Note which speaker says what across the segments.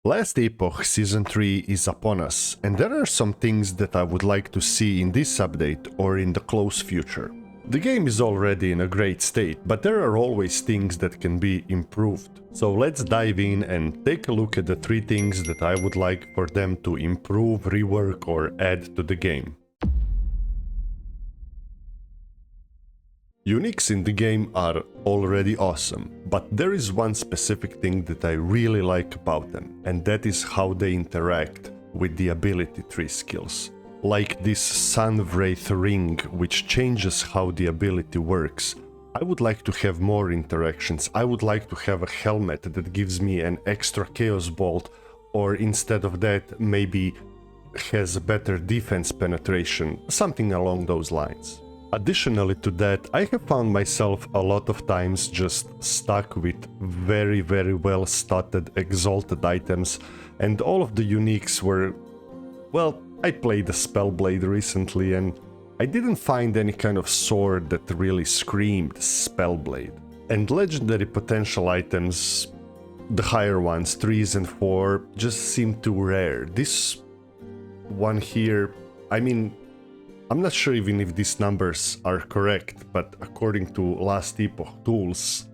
Speaker 1: Last Epoch Season 3 is upon us, and there are some things that I would like to see in this update or in the close future. The game is already in a great state, but there are always things that can be improved. So let's dive in and take a look at the 3 things that I would like for them to improve, rework or add to the game. Uniques in the game are already awesome, but there is one specific thing that I really like about them, and that is how they interact with the ability tree skills. Like this Sun Wraith ring, which changes how the ability works. I would like to have more interactions. I would like to have a helmet that gives me an extra Chaos Bolt, or instead of that, maybe has a better defense penetration, something along those lines. Additionally to that, I have found myself a lot of times just stuck with very well statted exalted items, and all of the uniques were... well, I played the Spellblade recently and I didn't find any kind of sword that really screamed Spellblade. And legendary potential items, the higher ones, 3s and 4, just seem too rare. This one here, I mean, I'm not sure even if these numbers are correct, but according to Last Epoch tools,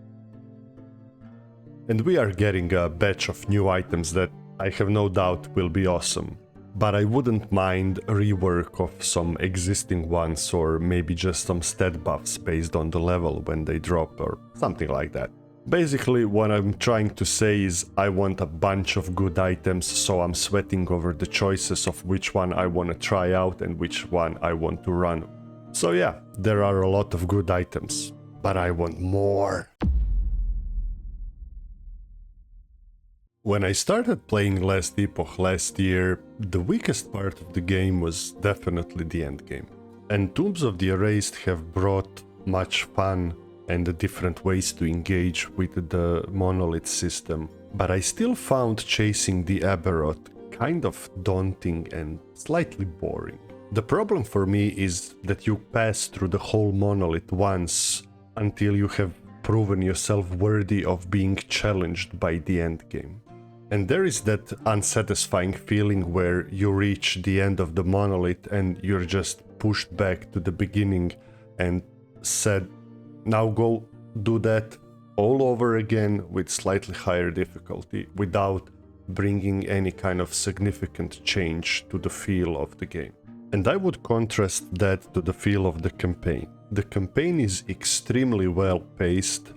Speaker 1: and we are getting a batch of new items that I have no doubt will be awesome. But I wouldn't mind a rework of some existing ones, or maybe just some stat buffs based on the level when they drop or something like that. Basically, what I'm trying to say is I want a bunch of good items, so I'm sweating over the choices of which one I want to try out and which one I want to run. So yeah, there are a lot of good items, but I want more. When I started playing Last Epoch last year, the weakest part of the game was definitely the endgame. And Tombs of the Erased have brought much fun and different ways to engage with the Monolith system, but I still found chasing the Aberroth kind of daunting and slightly boring. The problem for me is that you pass through the whole Monolith once until you have proven yourself worthy of being challenged by the endgame. And there is that unsatisfying feeling where you reach the end of the Monolith and you're just pushed back to the beginning and said, now go do that all over again with slightly higher difficulty without bringing any kind of significant change to the feel of the game. And I would contrast that to the feel of the campaign. The campaign is extremely well paced.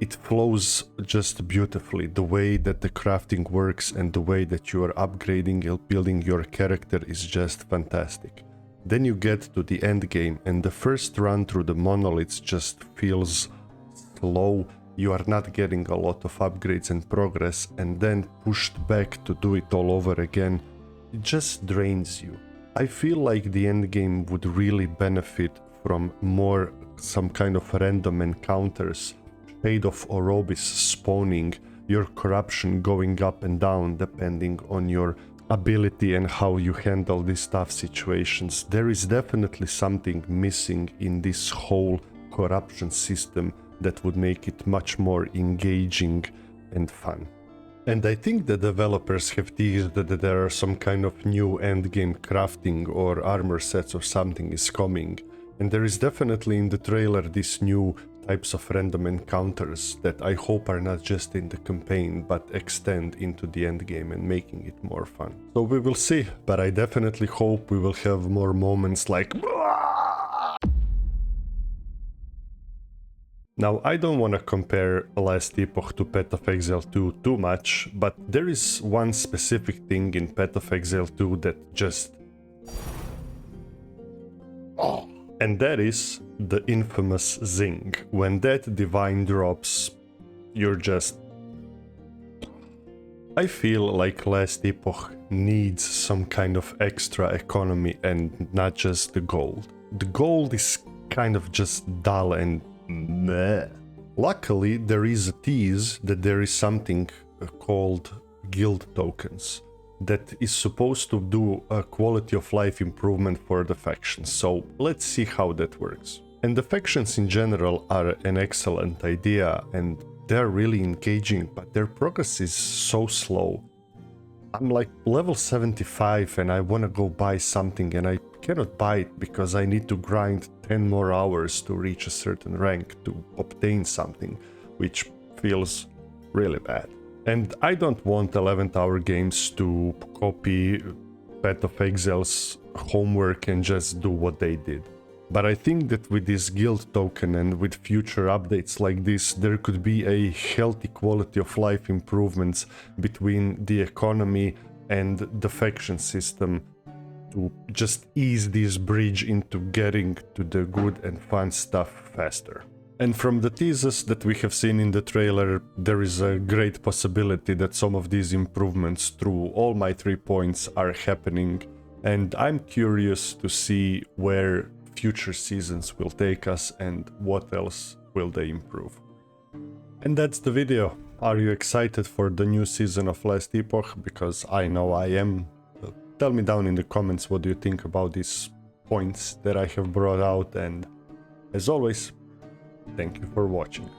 Speaker 1: It flows just beautifully. The way that the crafting works and the way that you are upgrading and building your character is just fantastic. Then you get to the end game and the first run through the monoliths just feels slow. You are not getting a lot of upgrades and progress, and then pushed back to do it all over again. It just drains you. I feel like the end game would really benefit from more some kind of random encounters, Shade of Orobis spawning, your corruption going up and down depending on your ability and how you handle these tough situations. There is definitely something missing in this whole corruption system that would make it much more engaging and fun. And I think the developers have teased that there are some kind of new endgame crafting or armor sets or something is coming. And there is definitely in the trailer this new types of random encounters that I hope are not just in the campaign but extend into the endgame and making it more fun. So we will see, but I definitely hope we will have more moments like... Now, I don't want to compare Last Epoch to Path of Exile 2 too much, but there is one specific thing in Path of Exile 2 that just... And that is the infamous Zing. When that divine drops, you're just... I feel like Last Epoch needs some kind of extra economy and not just the gold. The gold is kind of just dull and meh. Luckily, there is a tease that there is something called guild tokens that is supposed to do a quality of life improvement for the factions, so let's see how that works. And the factions in general are an excellent idea and they're really engaging, but their progress is so slow. I'm like level 75 and I want to go buy something and I cannot buy it because I need to grind 10 more hours to reach a certain rank to obtain something, which feels really bad. And I don't want 11th hour games to copy Path of Exile's homework and just do what they did. But I think that with this guild token and with future updates like this, there could be a healthy quality of life improvements between the economy and the faction system to just ease this bridge into getting to the good and fun stuff faster. And from the teasers that we have seen in the trailer, there is a great possibility that some of these improvements through all my 3 points are happening, and I'm curious to see where future seasons will take us and what else will they improve. And that's the video. Are you excited for the new season of Last Epoch? Because I know I am. Tell me down in the comments what do you think about these points that I have brought out, and as always, thank you for watching.